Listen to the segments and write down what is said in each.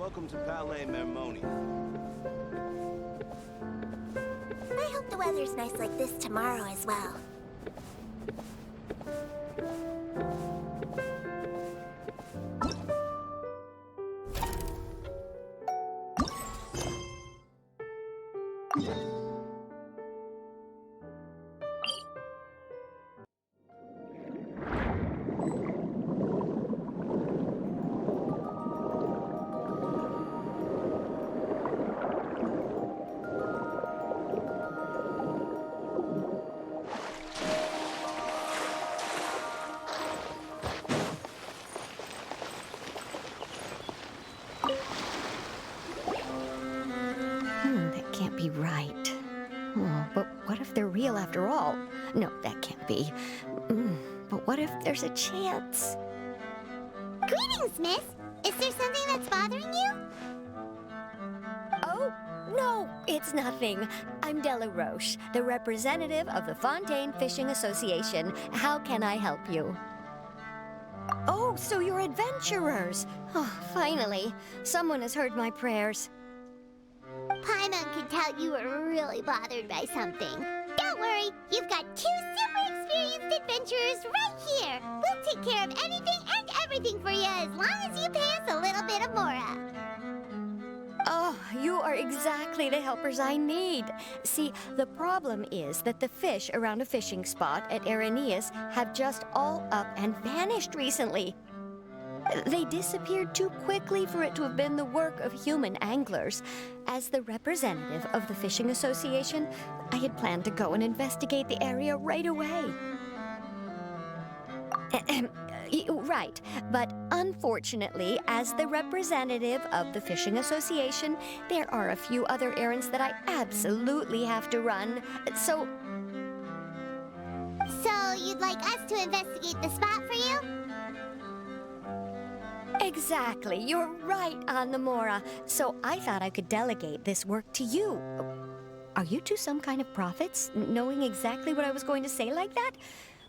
Welcome to Palais Mermoni. I hope the weather's nice like this tomorrow as well. That can't be right. Oh, but what if they're real after all? No, that can't be. But what if there's a chance? Greetings, miss. Is there something that's bothering you? Oh, no, it's nothing. I'm Della Roche, the representative of the Fontaine Fishing Association. How can I help you? Oh, so you're adventurers. Oh, finally. Someone has heard my prayers. Paimon could tell you were really bothered by something. Don't worry, you've got two super experienced adventurers right here. We'll take care of anything and everything for you as long as you pay us a little bit of mora. Oh, you are exactly the helpers I need. See, the problem is that the fish around a fishing spot at Araneus have just all up and vanished recently. They disappeared too quickly for it to have been the work of human anglers. As the representative of the Fishing Association, I had planned to go and investigate the area right away. Right, but unfortunately, as the representative of the Fishing Association, there are a few other errands that I absolutely have to run. So you'd like us to investigate the spot for you? exactly, you're right on the Mora. So I thought I could delegate this work to you. Are you two some kind of prophets, knowing exactly what I was going to say like that?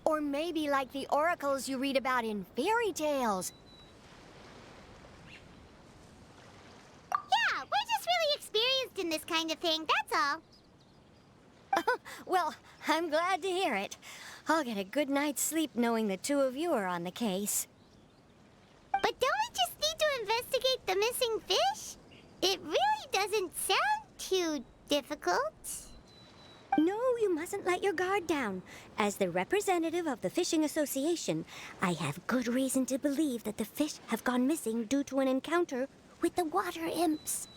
Or maybe like the oracles you read about in fairy tales. Yeah, we're just really experienced in this kind of thing, that's all. Well, I'm glad to hear it. I'll get a good night's sleep knowing the two of you are on the case. But don't we just need to investigate the missing fish? It really doesn't sound too difficult. No, you mustn't let your guard down. As the representative of the Fishing Association, I have good reason to believe that the fish have gone missing due to an encounter with the water imps.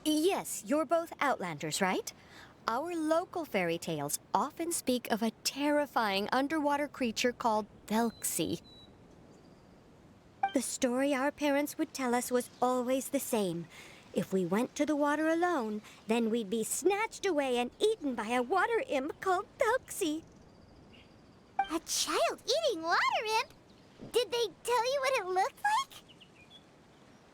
Yes, you're both Outlanders, right? Our local fairy tales often speak of a terrifying underwater creature called Thelxie. The story our parents would tell us was always the same. If we went to the water alone, then we'd be snatched away and eaten by a water imp called Thelxie. A child eating water imp? Did they tell you what it looked like?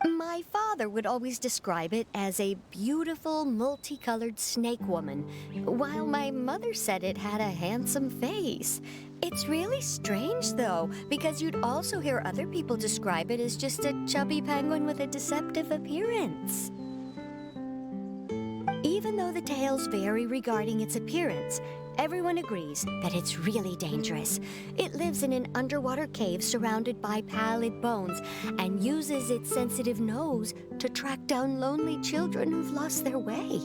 My father would always describe it as a beautiful, multicolored snake woman, while my mother said it had a handsome face. It's really strange, though, because you'd also hear other people describe it as just a chubby penguin with a deceptive appearance. Even though the tales vary regarding its appearance, everyone agrees that it's really dangerous. It lives in an underwater cave surrounded by pallid bones and uses its sensitive nose to track down lonely children who've lost their way.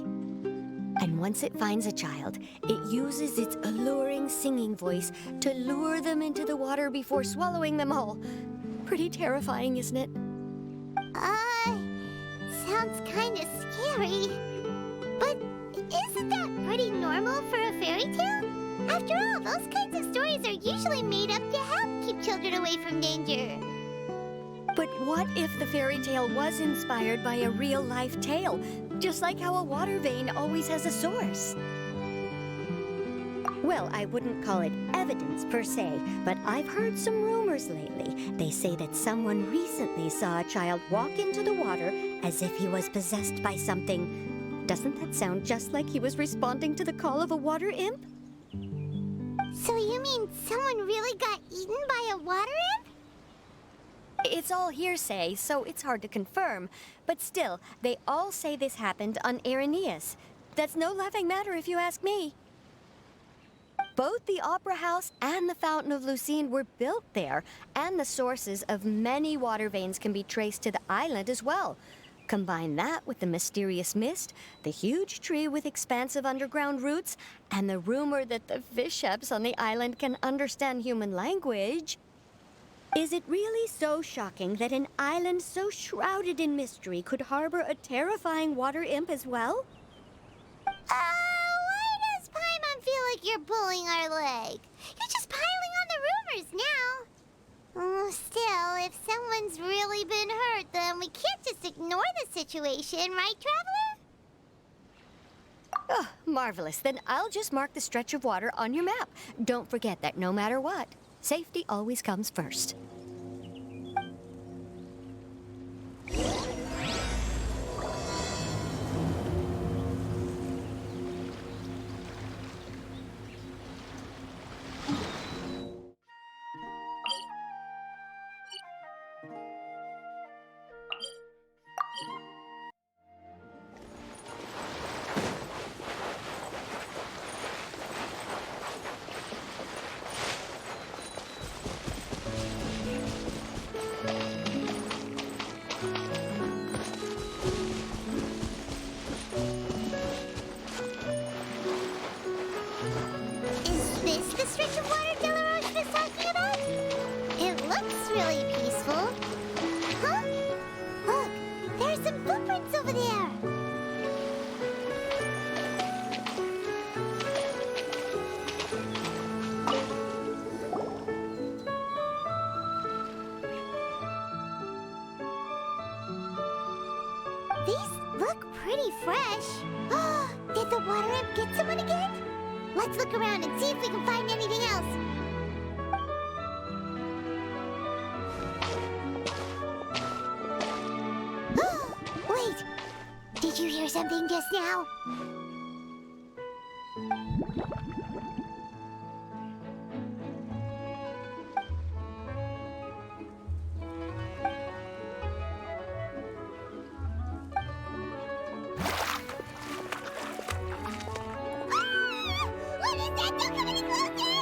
And once it finds a child, it uses its alluring singing voice to lure them into the water before swallowing them all. Pretty terrifying, isn't it? Sounds kind of scary. But isn't that pretty normal for a fairy tale? After all, those kinds of stories are usually made up to help keep children away from danger. But what if the fairy tale was inspired by a real-life tale? Just like how a water vein always has a source. Well, I wouldn't call it evidence per se, but I've heard some rumors lately. They say that someone recently saw a child walk into the water as if he was possessed by something. Doesn't that sound just like he was responding to the call of a water imp? So you mean someone really got eaten by a water imp? It's all hearsay, so it's hard to confirm. But still, they all say this happened on Irenaeus. That's no laughing matter if you ask me. Both the Opera House and the Fountain of Lucine were built there, and the sources of many water veins can be traced to the island as well. Combine that with the mysterious mist, the huge tree with expansive underground roots, and the rumor that the fish-heps on the island can understand human language. Is it really so shocking that an island so shrouded in mystery could harbor a terrifying water imp as well? Why does Paimon feel like you're pulling our leg? You're just piling on the rumors now. Still, if someone's really been hurt, then we can't just ignore the situation, right, Traveler? Oh, marvelous. Then I'll just mark the stretch of water on your map. Don't forget that no matter what, safety always comes first. Is this the stretch of water Delaroche was talking about? It looks really peaceful. Huh? Look, there's some footprints over there. These look pretty fresh. Did the water imp get someone again? Let's look around and see if we can find anything else. Wait, did you hear something just now? What is that? Don't come any closer!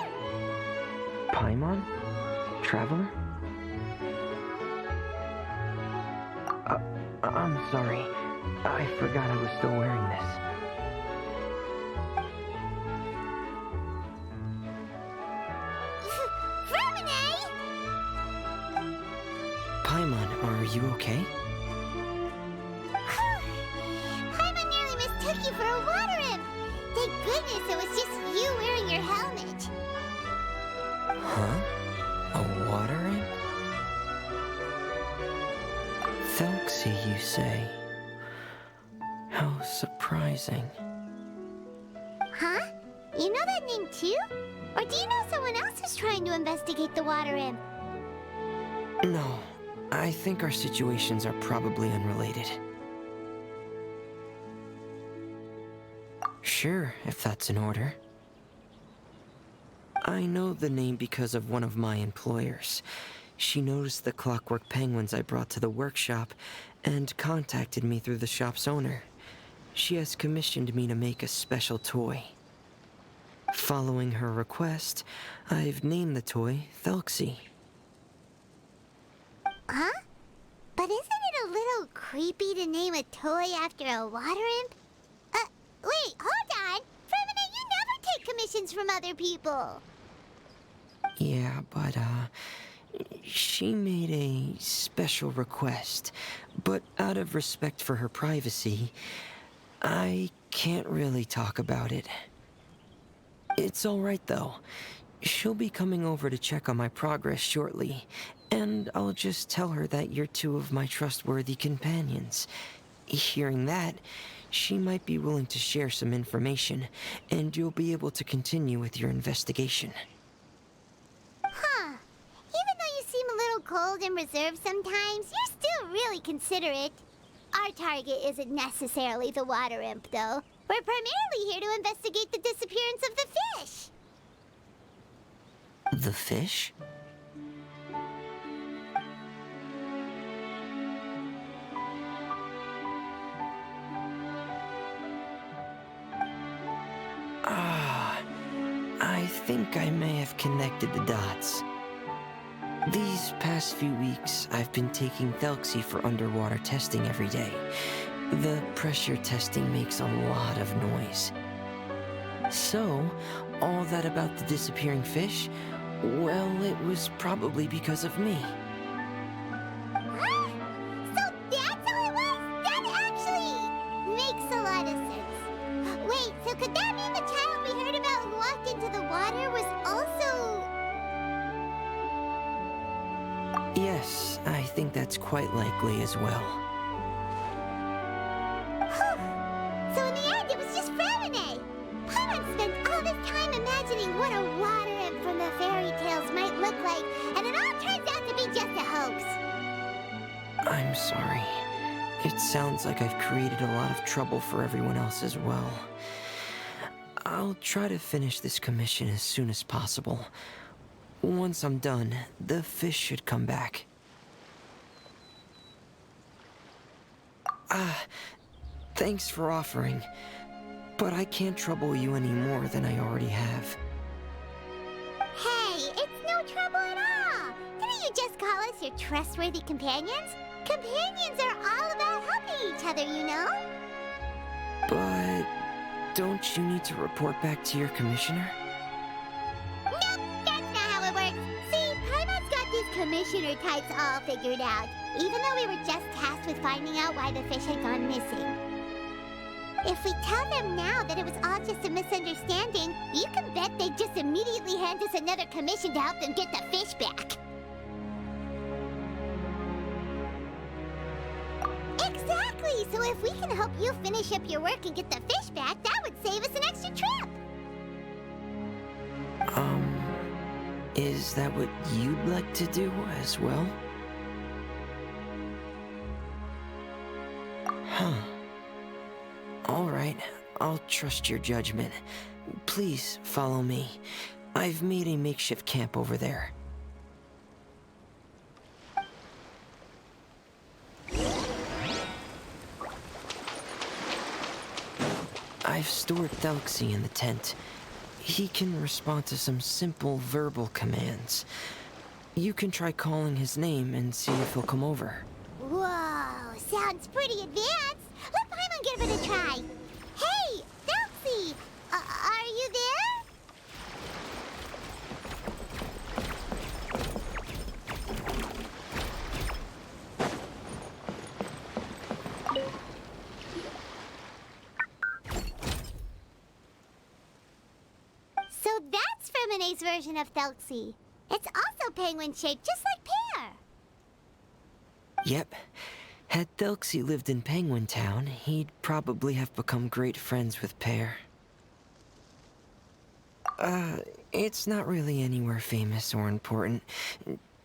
Paimon? Traveler? I'm sorry. I forgot I was still wearing this. Verminae! Paimon, are you okay? Paimon nearly mistook you for a water imp. Thank goodness it was just you wearing your helmet. Huh? A water imp? Thelxie, you say? How surprising. Huh? You know that name too? Or do you know someone else is trying to investigate the water imp? No, I think our situations are probably unrelated. Sure, if that's in order. I know the name because of one of my employers. She noticed the clockwork penguins I brought to the workshop and contacted me through the shop's owner. She has commissioned me to make a special toy. Following her request, I've named the toy Thelxie. Huh? But isn't it a little creepy to name a toy after a water imp? Wait, hold on! Verminae, you never take commissions from other people! Yeah, but, she made a special request, but out of respect for her privacy, I can't really talk about it. It's alright though. She'll be coming over to check on my progress shortly, and I'll just tell her that you're two of my trustworthy companions. Hearing that, she might be willing to share some information, and you'll be able to continue with your investigation. Huh. Even though you seem a little cold and reserved sometimes, you're still really considerate. Our target isn't necessarily the water imp, though. We're primarily here to investigate the disappearance of the fish. The fish? think I may have connected the dots. These past few weeks, I've been taking Thelxie for underwater testing every day. The pressure testing makes a lot of noise. So, all that about the disappearing fish? Well, it was probably because of me. Huh? So that's how it was? That actually makes a lot of sense. Wait, so could that mean the child we heard about who walked into the water was also... Yes, I think that's quite likely as well. Whew. So in the end, it was just Framine. Paimon spent all this time imagining what a water imp from the fairy tales might look like, and it all turns out to be just a hoax. I'm sorry. It sounds like I've created a lot of trouble for everyone else as well. I'll try to finish this commission as soon as possible. Once I'm done, the fish should come back. Thanks for offering, but I can't trouble you any more than I already have. Hey, it's no trouble at all. Didn't you just call us your trustworthy companions? Companions are all about helping each other, you know? But don't you need to report back to your commissioner? Nope, that's not how it works. See, Paimon's got these commissioner types all figured out, even though we were just tasked with finding out why the fish had gone missing. If we tell them now that it was all just a misunderstanding, you can bet they'd just immediately hand us another commission to help them get the fish back. Exactly! So if we can help you finish up your work and get the fish back, that would save us an extra trip! Is that what you'd like to do as well? Huh. All right, I'll trust your judgment. Please follow me. I've made a makeshift camp over there. I've stored Thelxie in the tent. He can respond to some simple verbal commands. You can try calling his name and see if he'll come over. Whoa, sounds pretty advanced. Let Paimon give it a try. Hey, Thelxie, are you there? So that's Fremine's version of Thelxie. It's also penguin-shaped, just like Pear. Yep. Had Thelxie lived in Penguin Town, he'd probably have become great friends with Pear. It's not really anywhere famous or important.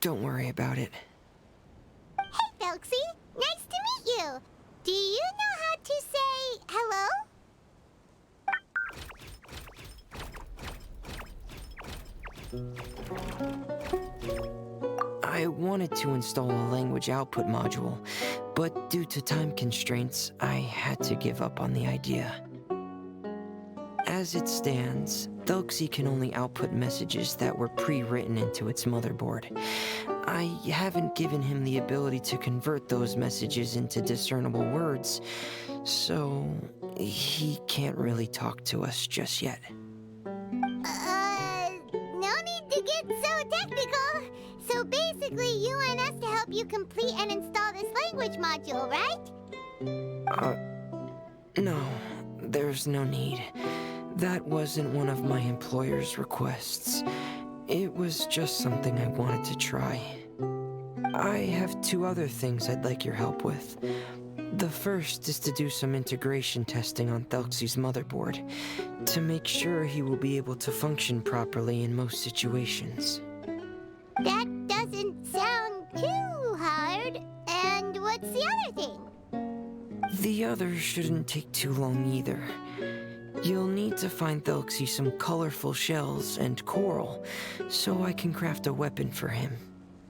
Don't worry about it. Hey, Thelxie. Nice to meet you. Do you know how to say hello? I wanted to install a language output module, but due to time constraints, I had to give up on the idea. As it stands, Thelxie can only output messages that were pre-written into its motherboard. I haven't given him the ability to convert those messages into discernible words, so he can't really talk to us just yet. No need to get so technical. So basically, you want us to help you complete and install this language module, right? No, there's no need. That wasn't one of my employer's requests. It was just something I wanted to try. I have two other things I'd like your help with. The first is to do some integration testing on Thelxie's motherboard, to make sure he will be able to function properly in most situations. That doesn't sound too hard. And what's the other thing? The other shouldn't take too long either. You'll need to find Thelxie some colorful shells and coral, so I can craft a weapon for him.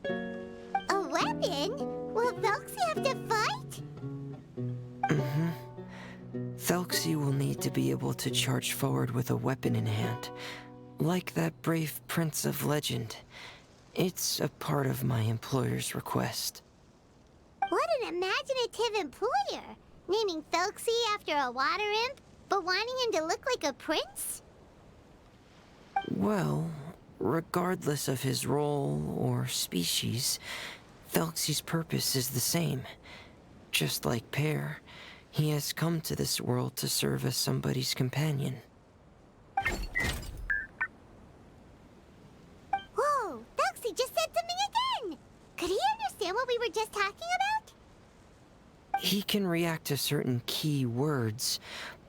A weapon? Will Thelxie have to fight? Thelxie will need to be able to charge forward with a weapon in hand. like that brave prince of legend. It's a part of my employer's request. What an imaginative employer! Naming Thelxie after a water imp, but wanting him to look like a prince? Well, regardless of his role or species, Thelxie's purpose is the same. Just like Pear, he has come to this world to serve as somebody's companion. Whoa, Thelxie just said something again! Could he understand what we were just talking about? He can react to certain key words,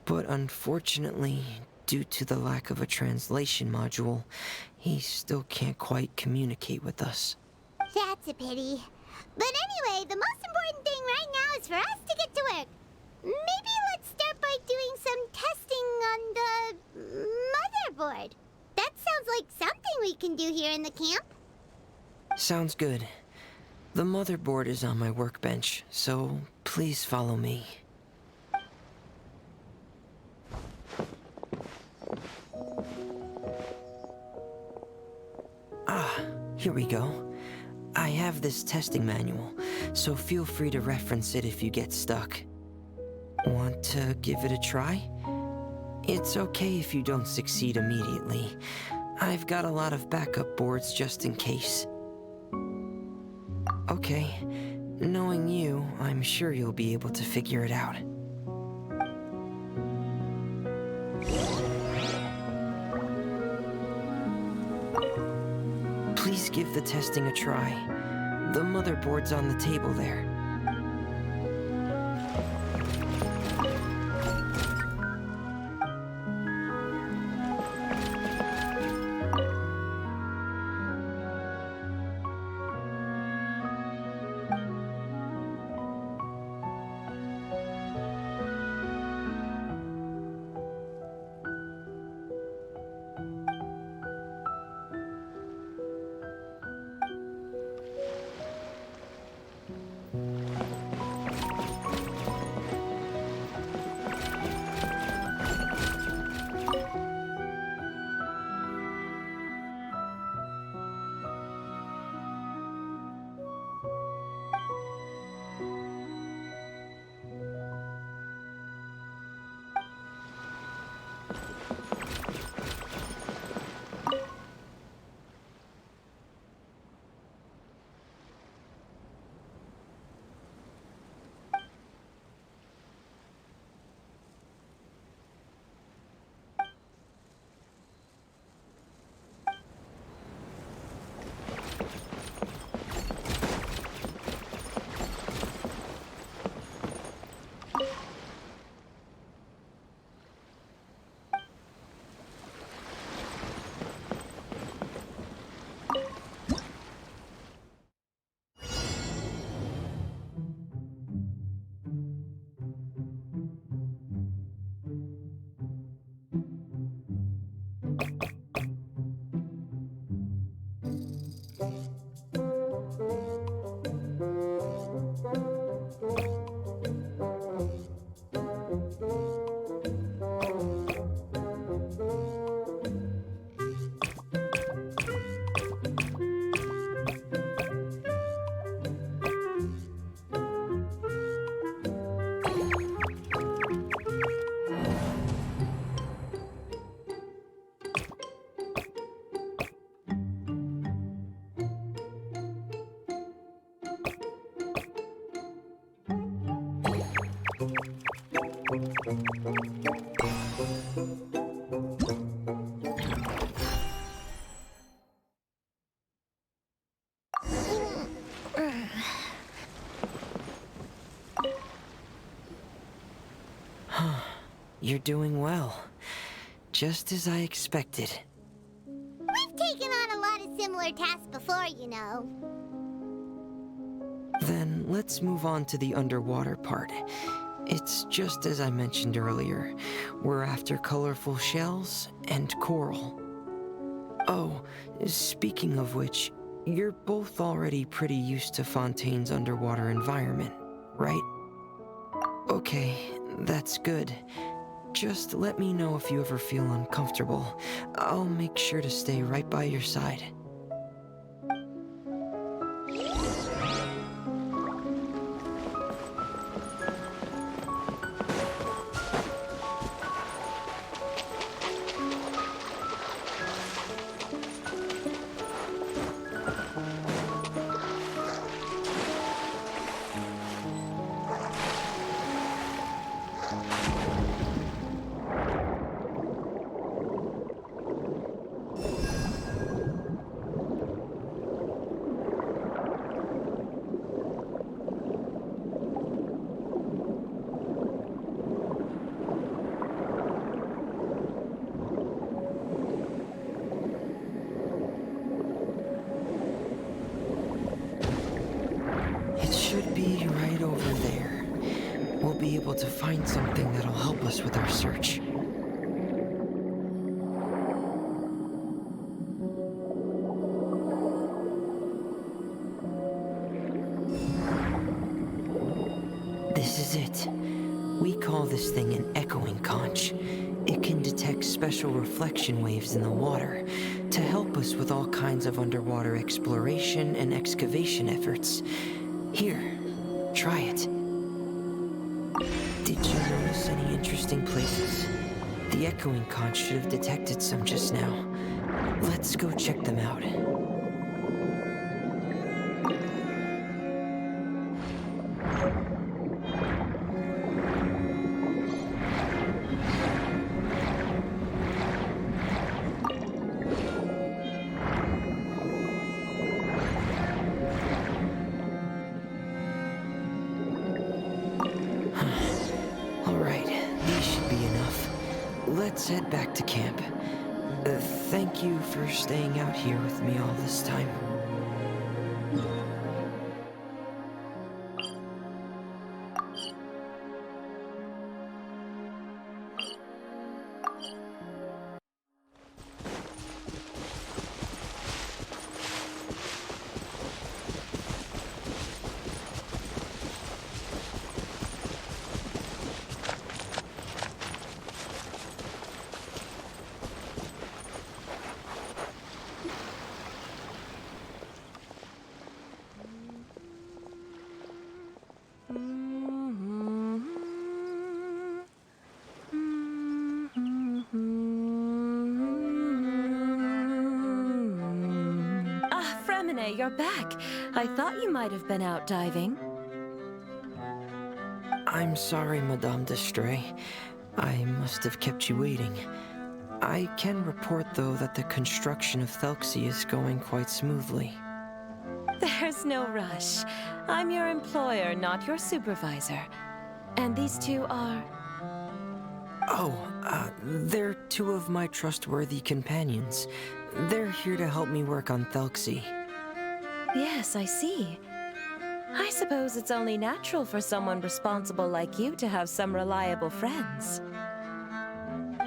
but unfortunately, due to the lack of a translation module, he still can't quite communicate with us. That's a pity. But anyway, the most important thing right now is for us to get to work. Maybe let's start by doing some testing on the motherboard. That sounds like something we can do here in the camp. Sounds good. The motherboard is on my workbench, so please follow me. Ah, here we go. I have this testing manual, so feel free to reference it if you get stuck. Want to give it a try? It's okay if you don't succeed immediately. I've got a lot of backup boards just in case. Okay, knowing you, I'm sure you'll be able to figure it out. Please give the testing a try. The motherboard's on the table there. You're doing well. Just as I expected. We've taken on a lot of similar tasks before, you know. Then let's move on to the underwater part. It's just as I mentioned earlier. We're after colorful shells and coral. Oh, speaking of which, you're both already pretty used to Fontaine's underwater environment, right? Okay, that's good. Just let me know if you ever feel uncomfortable. I'll make sure to stay right by your side. It should be right over there. We'll be able to find something that'll help us with our search. This is it. We call this thing an echoing conch. It can detect special reflection waves in the water to help us with all kinds of underwater exploration and excavation efforts. Here, try it. Did you notice any interesting places? The echoing conch should have detected some just now. Let's go check them out. Let's head back to camp. Thank you for staying out here with me all this time. You're back. I thought you might have been out diving. I'm sorry, Madame d'Estray. I must have kept you waiting. I can report, though, that the construction of Thelxie is going quite smoothly. There's no rush. I'm your employer, not your supervisor. And these two are... They're two of my trustworthy companions. They're here to help me work on Thelxie. Yes, I see. I suppose it's only natural for someone responsible like you to have some reliable friends.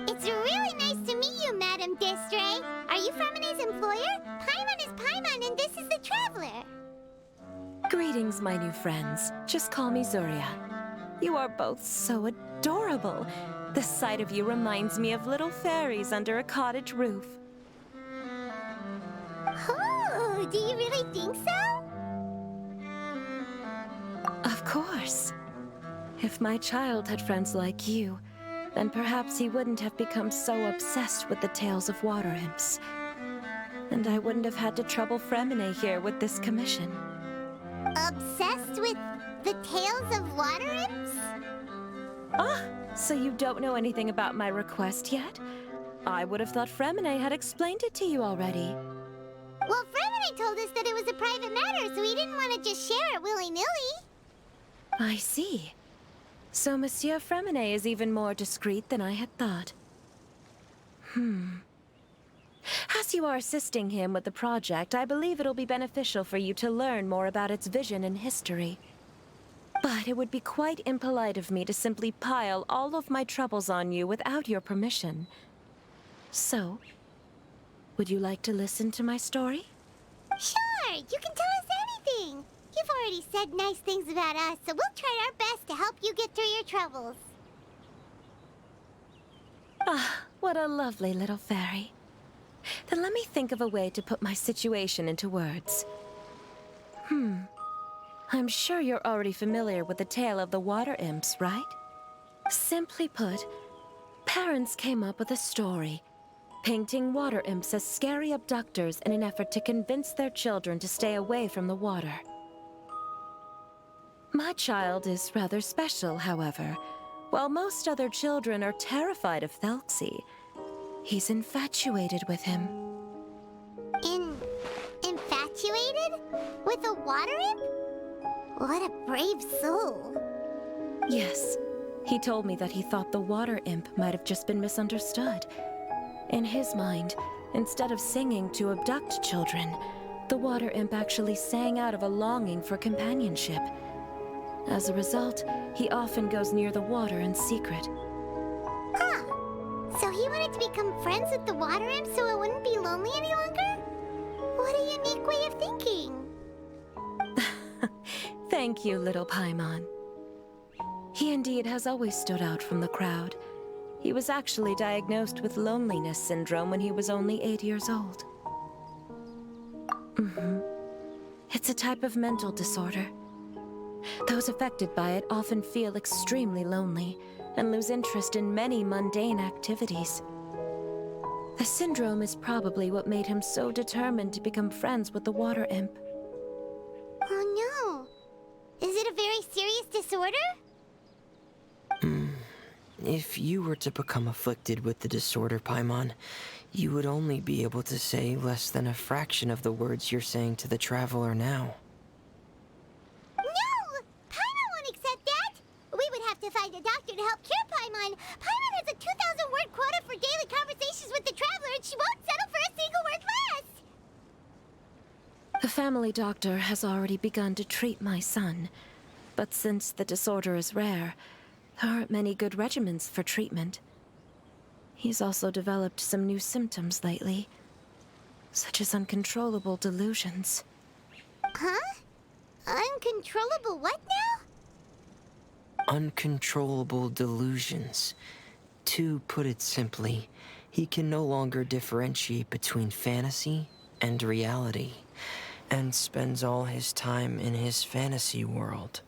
It's really nice to meet you, Madame d'Estray. Are you Fremine's employer? Paimon is Paimon, and this is the Traveler. Greetings, my new friends. Just call me Zuria. You are both so adorable. The sight of you reminds me of little fairies under a cottage roof. Oh, do you really think so? Of course. If my child had friends like you, then perhaps he wouldn't have become so obsessed with the tales of water imps. And I wouldn't have had to trouble Fremine here with this commission. Obsessed with the tales of water imps? Ah, so you don't know anything about my request yet? I would have thought Fremine had explained it to you already. Well, Fremine told us that it was a private matter, so we didn't want to just share it willy-nilly. I see. So Monsieur Fremine is even more discreet than I had thought. As you are assisting him with the project, I believe it'll be beneficial for you to learn more about its vision and history. But it would be quite impolite of me to simply pile all of my troubles on you without your permission. So, would you like to listen to my story? Sure, you can tell us anything. You've already said nice things about us, so we'll try our best to help you get through your troubles. Ah, what a lovely little fairy. Then let me think of a way to put my situation into words. I'm sure you're already familiar with the tale of the water imps, right? Simply put, parents came up with a story, painting water imps as scary abductors in an effort to convince their children to stay away from the water. My child is rather special, however. While most other children are terrified of Thelxie, he's infatuated with him. Infatuated? With a water imp? What a brave soul. Yes, he told me that he thought the water imp might have just been misunderstood. In his mind, instead of singing to abduct children, the water imp actually sang out of a longing for companionship. As a result, he often goes near the water in secret. Huh. So he wanted to become friends with the water imp so it wouldn't be lonely any longer? What a unique way of thinking. Thank you, little Paimon. He indeed has always stood out from the crowd. He was actually diagnosed with loneliness syndrome when he was only 8 years old. It's a type of mental disorder. Those affected by it often feel extremely lonely and lose interest in many mundane activities. The syndrome is probably what made him so determined to become friends with the water imp. Oh no. Is it a very serious disorder? If you were to become afflicted with the disorder, Paimon, you would only be able to say less than a fraction of the words you're saying to the traveler now. No! Paimon won't accept that! We would have to find a doctor to help cure Paimon. Paimon has a 2,000-word quota for daily conversations with the traveler, and she won't settle for a single word less! The family doctor has already begun to treat my son, but since the disorder is rare, there aren't many good regimens for treatment. He's also developed some new symptoms lately, such as uncontrollable delusions. Huh? Uncontrollable what now? Uncontrollable delusions. To put it simply, he can no longer differentiate between fantasy and reality, and spends all his time in his fantasy world.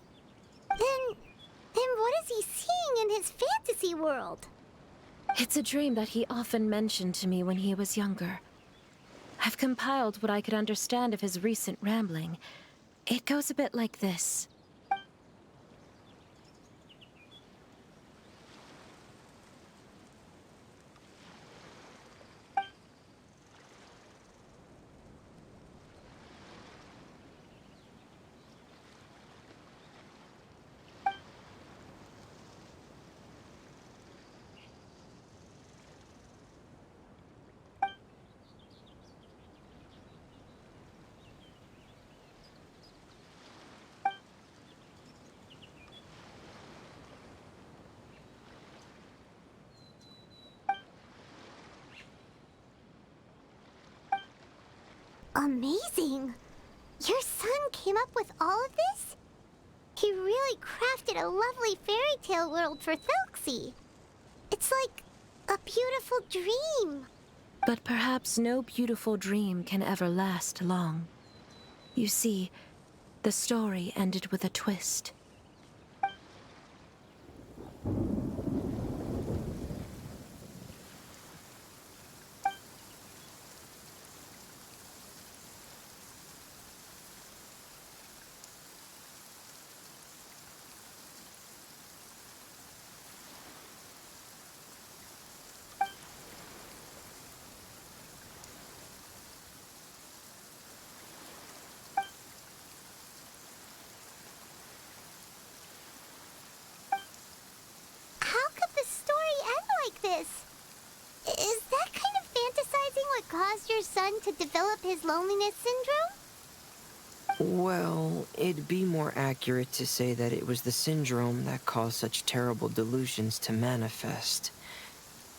Then what is he seeing in his fantasy world? It's a dream that he often mentioned to me when he was younger. I've compiled what I could understand of his recent rambling. It goes a bit like this. Amazing! Your son came up with all of this? He really crafted a lovely fairy tale world for Thelxie. It's like a beautiful dream. But perhaps no beautiful dream can ever last long. You see, the story ended with a twist. How could the story end like this? Is that kind of fantasizing what caused your son to develop his loneliness syndrome? Well, it'd be more accurate to say that it was the syndrome that caused such terrible delusions to manifest.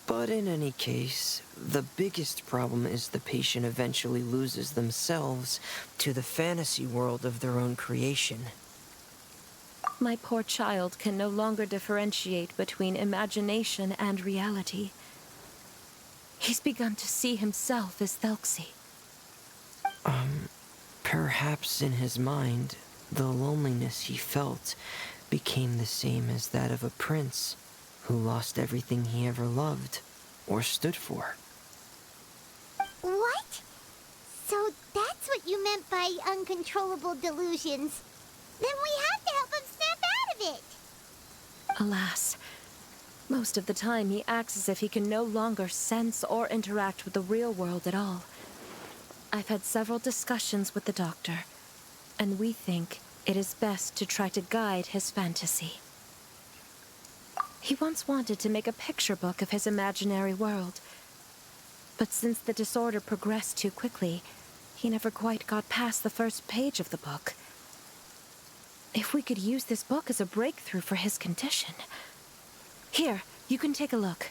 But in any case, the biggest problem is the patient eventually loses themselves to the fantasy world of their own creation. My poor child can no longer differentiate between imagination and reality. He's begun to see himself as Thelxie. Perhaps in his mind, the loneliness he felt became the same as that of a prince who lost everything he ever loved or stood for. What? So that's what you meant by uncontrollable delusions. Then we have to help him snap out of it. Alas, most of the time he acts as if he can no longer sense or interact with the real world at all. I've had several discussions with the doctor, and we think it is best to try to guide his fantasy. He once wanted to make a picture book of his imaginary world, but since the disorder progressed too quickly, he never quite got past the first page of the book. If we could use this book as a breakthrough for his condition... Here, you can take a look.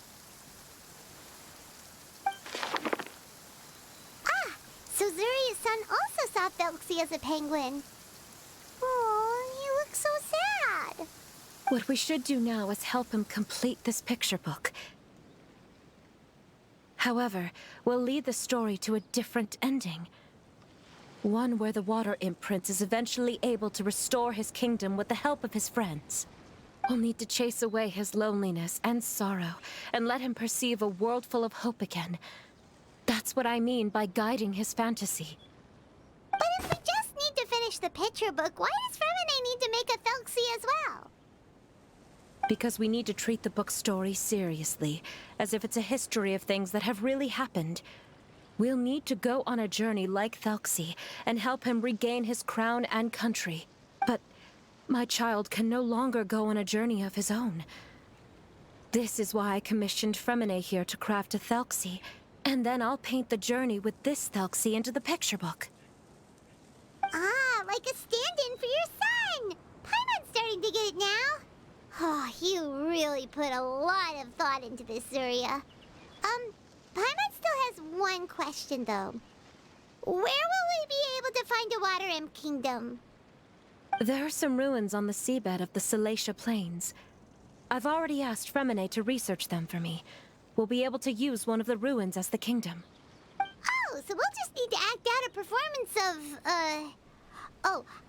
So Zuria's son also saw Thelxie as a penguin. Oh, he looks so sad. What we should do now is help him complete this picture book. However, we'll lead the story to a different ending. One where the water imp prince is eventually able to restore his kingdom with the help of his friends. We'll need to chase away his loneliness and sorrow, and let him perceive a world full of hope again. That's what I mean by guiding his fantasy. But if we just need to finish the picture book, why does Fremine need to make a Thelxie as well? Because we need to treat the book's story seriously, as if it's a history of things that have really happened. We'll need to go on a journey like Thelxie, and help him regain his crown and country. But my child can no longer go on a journey of his own. This is why I commissioned Fremine here to craft a Thelxie, and then I'll paint the journey with this Thelxie into the picture book. Ah, like a stand-in for your son! Paimon's starting to get it now. Oh, you really put a lot of thought into this, Zuria. Paimon still has one question, though. Where will we be able to find a water imp kingdom? There are some ruins on the seabed of the Salacia Plains. I've already asked Fremine to research them for me. We'll be able to use one of the ruins as the kingdom. Oh, so we'll just need to act out a performance of,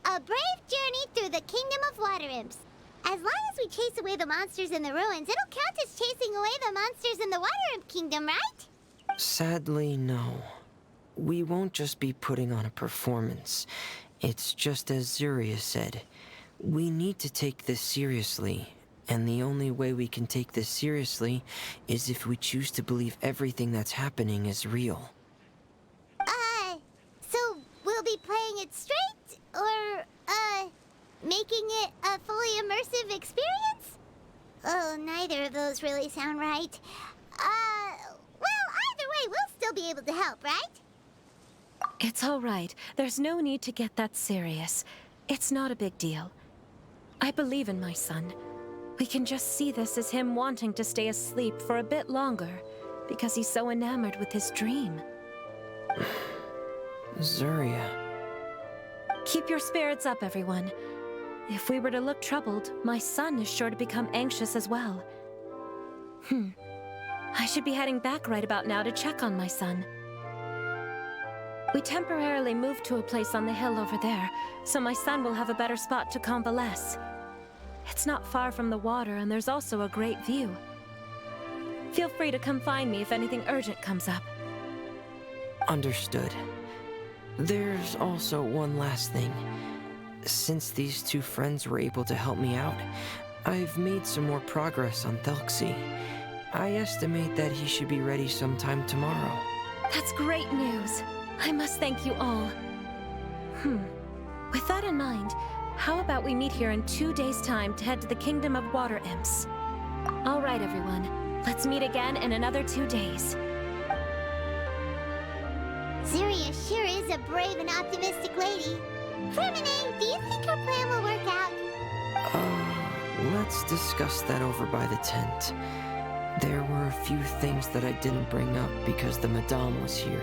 a brave journey through the kingdom of water imps. As long as we chase away the monsters in the ruins, it'll count as chasing away the monsters in the water imp kingdom, right? Sadly, no. We won't just be putting on a performance. It's just as Zuria said. We need to take this seriously. And the only way we can take this seriously is if we choose to believe everything that's happening is real. So we'll be playing it straight? Or, making it a fully immersive experience? Oh, neither of those really sound right. Well, either way, we'll still be able to help, right? It's all right. There's no need to get that serious. It's not a big deal. I believe in my son. We can just see this as him wanting to stay asleep for a bit longer, because he's so enamored with his dream. Zuria. Keep your spirits up, everyone. If we were to look troubled, my son is sure to become anxious as well. I should be heading back right about now to check on my son. We temporarily moved to a place on the hill over there, so my son will have a better spot to convalesce. It's not far from the water, and there's also a great view. Feel free to come find me if anything urgent comes up. Understood. There's also one last thing. Since these two friends were able to help me out, I've made some more progress on Thelxie. I estimate that he should be ready sometime tomorrow. That's great news. I must thank you all. With that in mind, how about we meet here in 2 days' time to head to the Kingdom of Water Imps? All right, everyone. Let's meet again in another 2 days. Zuria sure is a brave and optimistic lady. Fremine, do you think her plan will work out? Let's discuss that over by the tent. There were a few things that I didn't bring up because the Madame was here.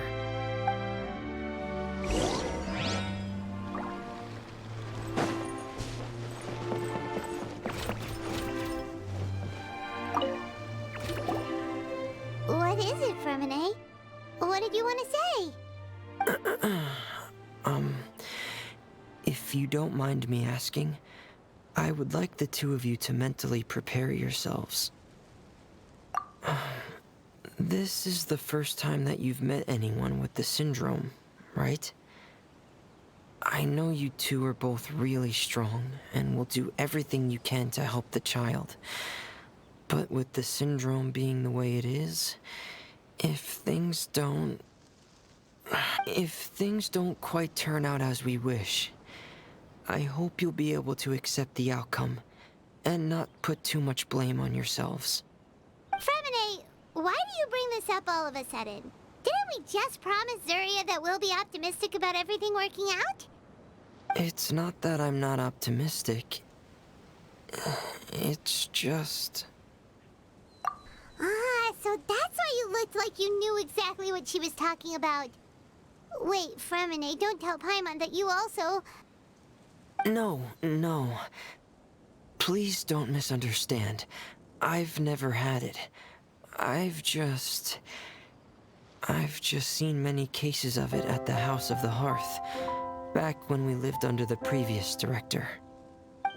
What is it, Fremine? do you want to say? If you don't mind me asking, I would like the two of you to mentally prepare yourselves. This is the first time that you've met anyone with the syndrome, right? I know you two are both really strong and will do everything you can to help the child. But with the syndrome being the way it is, if things don't quite turn out as we wish, I hope you'll be able to accept the outcome and not put too much blame on yourselves. Fremine, why do you bring this up all of a sudden? Didn't we just promise Zuria that we'll be optimistic about everything working out? It's not that I'm not optimistic. It's just... So that's why you looked like you knew exactly what she was talking about. Wait, Fremine, don't tell Paimon that you also... No. Please don't misunderstand. I've never had it. I've just seen many cases of it at the House of the Hearth, back when we lived under the previous director.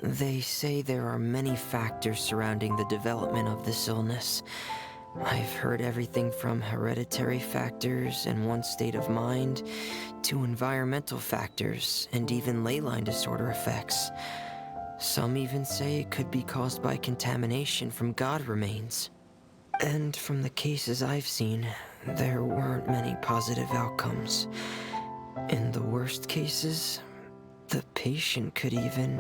They say there are many factors surrounding the development of this illness. I've heard everything from hereditary factors and one's state of mind, to environmental factors and even ley line disorder effects. Some even say it could be caused by contamination from god remains. And from the cases I've seen, there weren't many positive outcomes. In the worst cases, the patient could even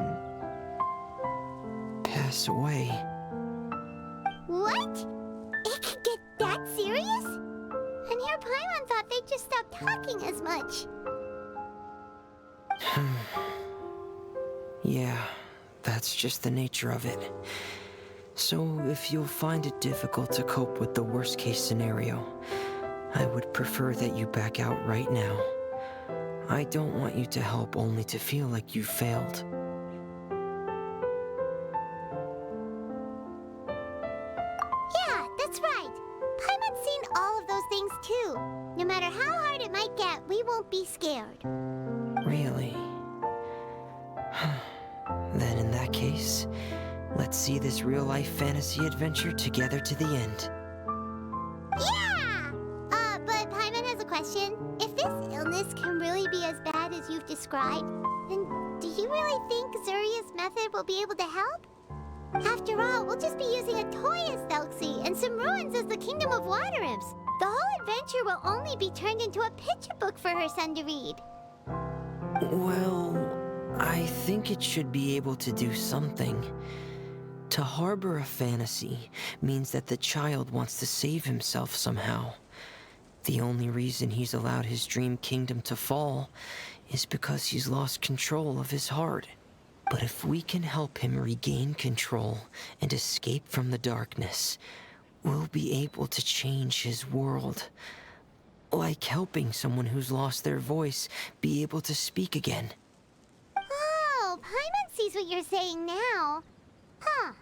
pass away. What? It could get that serious? And here Paimon thought they'd just stop talking as much. Yeah, that's just the nature of it. So if you'll find it difficult to cope with the worst case scenario, I would prefer that you back out right now. I don't want you to help only to feel like you failed. Yeah, that's right. Paimon's seen all of those things too. No matter how hard it might get, we won't be scared. Really? Then in that case, let's see this real-life fantasy adventure together to the end. Yeah! But Paimon has a question. If this illness can really be as bad as you've described, then do you really think Zuria's method will be able to help? After all, we'll just be using a toy as Thelxie and some ruins as the Kingdom of Water Imps. The whole adventure will only be turned into a picture book for her son to read. Well, I think it should be able to do something. To harbor a fantasy means that the child wants to save himself somehow. The only reason he's allowed his dream kingdom to fall is because he's lost control of his heart. But if we can help him regain control and escape from the darkness, we'll be able to change his world. Like helping someone who's lost their voice be able to speak again. Oh, Paimon sees what you're saying now. Huh.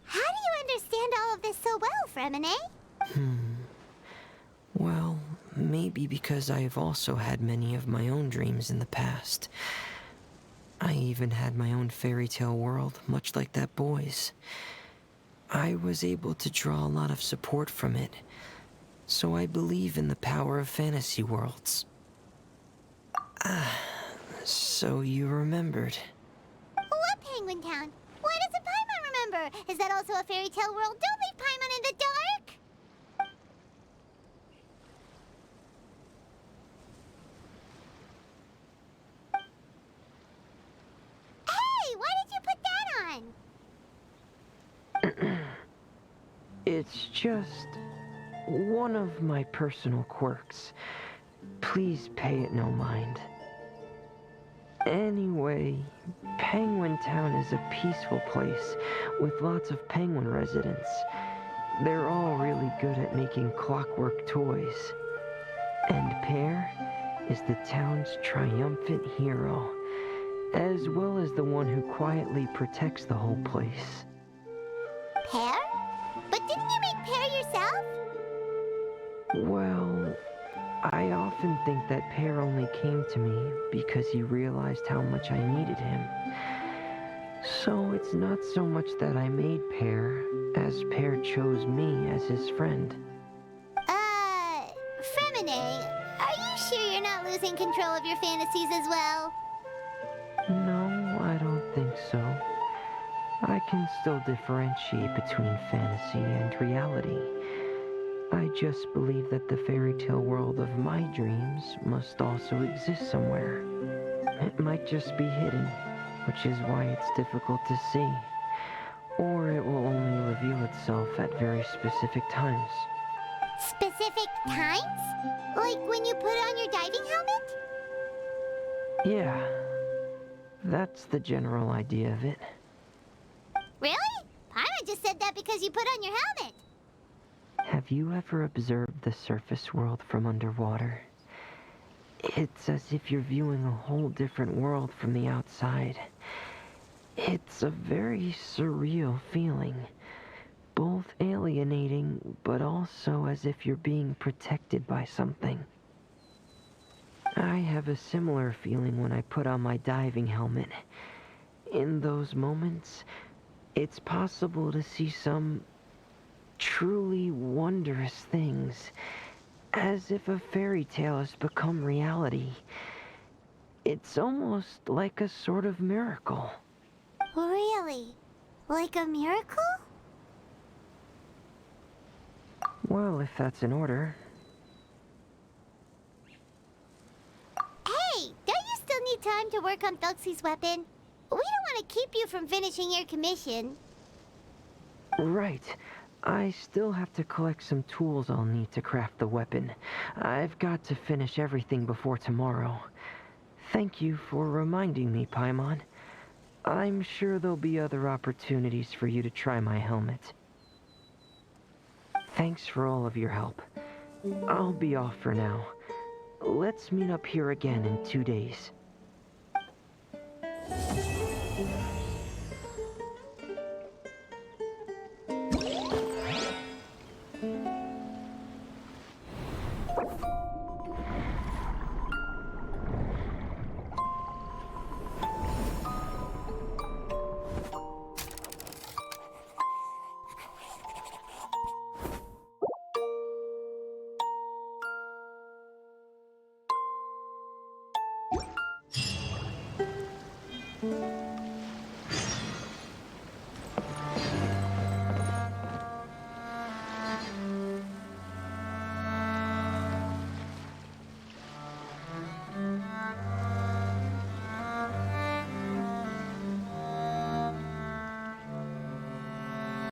How do you understand all of this so well, Fremine? Well, maybe because I have also had many of my own dreams in the past. I even had my own fairy tale world, much like that boy's. I was able to draw a lot of support from it, so I believe in the power of fantasy worlds. So you remembered. What Penguin Town? Why doesn't Paimon remember? Is that also a fairy tale world? Don't leave Paimon in the dark! Hey, why did you put that on? It's just one of my personal quirks. Please pay it no mind. Anyway, Penguin Town is a peaceful place with lots of penguin residents. They're all really good at making clockwork toys. And Pear is the town's triumphant hero, as well as the one who quietly protects the whole place. Pear? But didn't you make Pear yourself? Well, I often think that Pear only came to me because he realized how much I needed him. So it's not so much that I made Pear, as Pear chose me as his friend. Femine, are you sure you're not losing control of your fantasies as well? No, I don't think so. I can still differentiate between fantasy and reality. I just believe that the fairy tale world of my dreams must also exist somewhere. It might just be hidden, which is why it's difficult to see. Or it will only reveal itself at very specific times. Specific times? Like when you put on your diving helmet? Yeah, that's the general idea of it. Really? Paimon just said that because you put on your helmet. Have you ever observed the surface world from underwater? It's as if you're viewing a whole different world from the outside. It's a very surreal feeling. Both alienating, but also as if you're being protected by something. I have a similar feeling when I put on my diving helmet. In those moments, it's possible to see some truly wondrous things, as if a fairy tale has become reality. It's almost like a sort of miracle. Really? Like a miracle? Well, if that's in order. Hey, don't you still need time to work on Thelxie's weapon? We don't want to keep you from finishing your commission. Right. I still have to collect some tools I'll need to craft the weapon. I've got to finish everything before tomorrow. Thank you for reminding me, Paimon. I'm sure there'll be other opportunities for you to try my helmet. Thanks for all of your help. I'll be off for now. Let's meet up here again in 2 days.